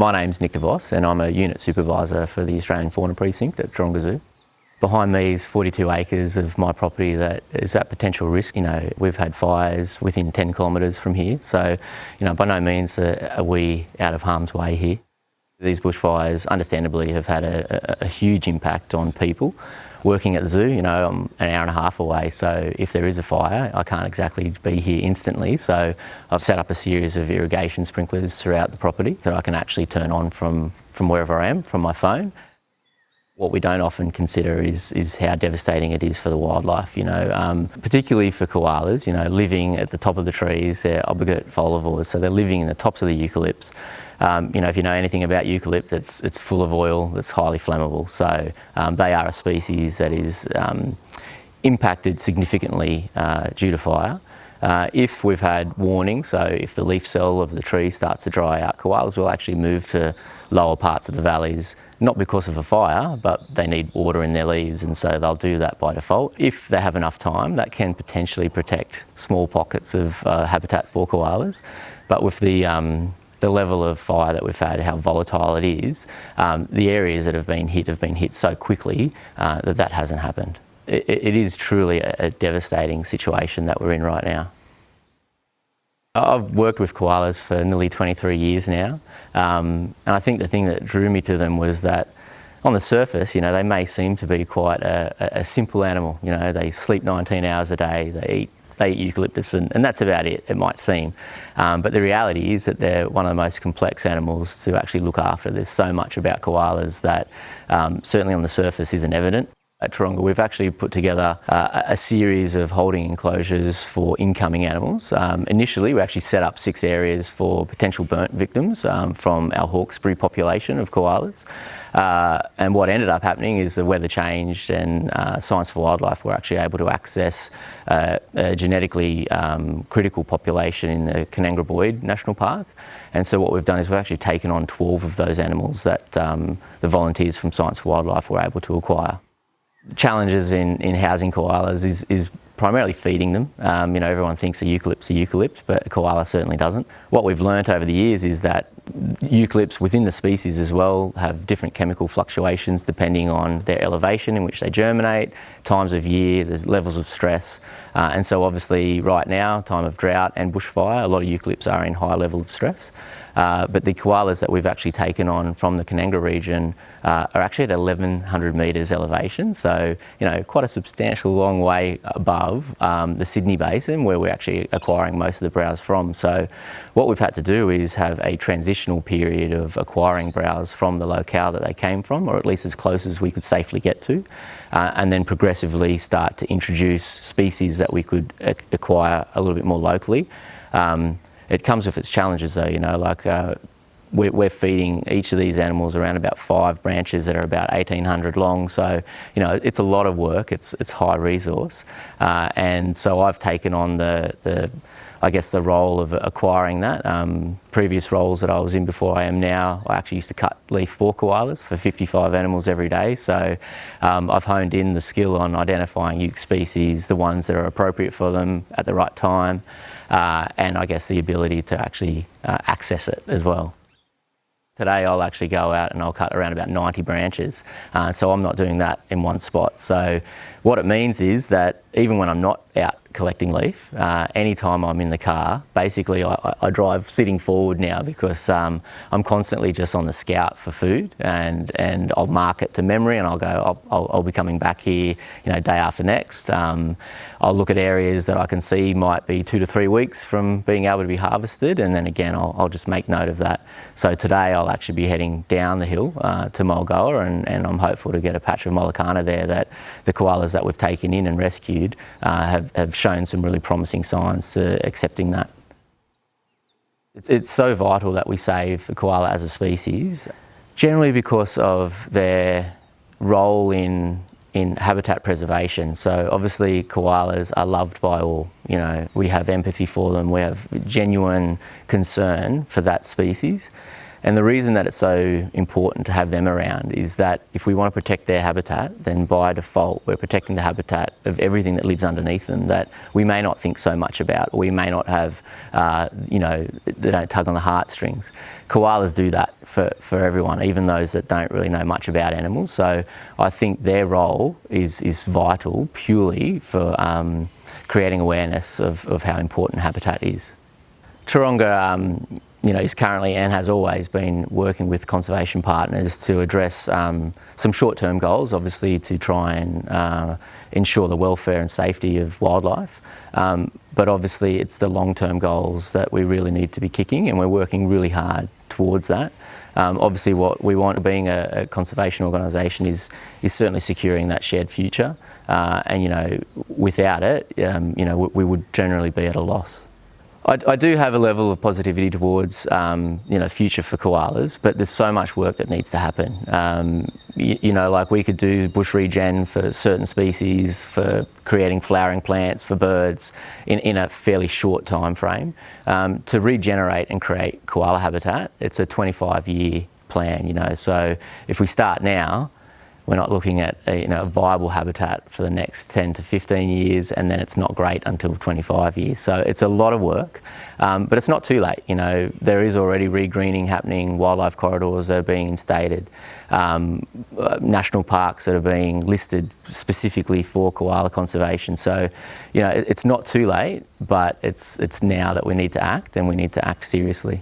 My name's Nick DeVos and I'm a unit supervisor for the Australian Fauna Precinct at Taronga Zoo. Behind me is 42 acres of my property that is at potential risk. We've had fires within 10 kilometres from here, so by no means are we out of harm's way here. These bushfires understandably have had a huge impact on people. Working at the zoo, I'm an hour and a half away, so if there is a fire, I can't exactly be here instantly. So I've set up a series of irrigation sprinklers throughout the property that I can actually turn on from wherever I am, from my phone. What we don't often consider is how devastating it is for the wildlife, particularly for koalas, living at the top of the trees. They're obligate folivores, so they're living in the tops of the eucalypts. If you know anything about eucalypt, it's full of oil that's highly flammable. So they are a species that is impacted significantly due to fire. If we've had warning, so if the leaf cell of the tree starts to dry out, koalas will actually move to lower parts of the valleys, not because of a fire, but they need water in their leaves, and so they'll do that by default. If they have enough time, that can potentially protect small pockets of habitat for koalas. But with the level of fire that we've had, how volatile it is, the areas that have been hit so quickly that hasn't happened. It is truly a devastating situation that we're in right now. I've worked with koalas for nearly 23 years now, and I think the thing that drew me to them was that on the surface, they may seem to be quite a simple animal. They sleep 19 hours a day, they eat eucalyptus, and that's about it, it might seem. But the reality is that they're one of the most complex animals to actually look after. There's so much about koalas that certainly on the surface isn't evident. At Taronga, we've actually put together a series of holding enclosures for incoming animals. Initially, we actually set up 6 areas for potential burnt victims from our Hawkesbury population of koalas. And what ended up happening is the weather changed, and Science for Wildlife were actually able to access a genetically critical population in the Canangra National Park. And so what we've done is we've actually taken on 12 of those animals that the volunteers from Science for Wildlife were able to acquire. Challenges in housing koalas is primarily feeding them. Everyone thinks a eucalypt, but a koala certainly doesn't. What we've learnt over the years is that eucalypts within the species as well have different chemical fluctuations depending on their elevation in which they germinate, times of year, there's levels of stress. And so obviously right now, time of drought and bushfire, a lot of eucalypts are in high level of stress. But the koalas that we've actually taken on from the Canangra region are actually at 1,100 metres elevation, so quite a substantial long way above the Sydney basin where we're actually acquiring most of the browse from. So what we've had to do is have a transitional period of acquiring browse from the locale that they came from, or at least as close as we could safely get to, and then progressively start to introduce species that we could acquire a little bit more locally. It comes with its challenges though, we're feeding each of these animals around about 5 branches that are about 1,800 long, so it's a lot of work, it's high resource, and so I've taken on the role of acquiring that. Previous roles that I was in before I am now, I actually used to cut leaf for koalas for 55 animals every day, so I've honed in the skill on identifying euc species, the ones that are appropriate for them at the right time, and the ability to actually access it as well. Today I'll actually go out and I'll cut around about 90 branches, so I'm not doing that in one spot. So what it means is that even when I'm not out collecting leaf, anytime I'm in the car, basically I drive sitting forward now because I'm constantly just on the scout for food, and I'll mark it to memory, and I'll go, I'll be coming back here day after next. I'll look at areas that I can see might be 2 to 3 weeks from being able to be harvested, and then again I'll just make note of that. So today I'll actually be heading down the hill to Mulgoa, and I'm hopeful to get a patch of Molokana there that the koalas that we've taken in and rescued have shown some really promising signs to accepting that. It's so vital that we save the koala as a species, generally because of their role in habitat preservation. So obviously koalas are loved by all. We have empathy for them, we have genuine concern for that species. And the reason that it's so important to have them around is that if we want to protect their habitat, then by default we're protecting the habitat of everything that lives underneath them that we may not think so much about, or we may not have, they don't tug on the heartstrings. Koalas do that for everyone, even those that don't really know much about animals. So I think their role is vital purely for creating awareness of how important habitat is. Taronga is currently and has always been working with conservation partners to address some short-term goals, obviously to try and ensure the welfare and safety of wildlife. But obviously it's the long-term goals that we really need to be kicking, and we're working really hard towards that. Obviously what we want being a conservation organisation is certainly securing that shared future. And without it, we would generally be at a loss. I do have a level of positivity towards future for koalas, but there's so much work that needs to happen. Like we could do bush regen for certain species, for creating flowering plants for birds in a fairly short time frame. To regenerate and create koala habitat, it's a 25-year plan. So if we start now, we're not looking at a viable habitat for the next 10 to 15 years, and then it's not great until 25 years. So it's a lot of work, but it's not too late. There is already regreening happening, wildlife corridors that are being instated, national parks that are being listed specifically for koala conservation. So, it's not too late, but it's now that we need to act, and we need to act seriously.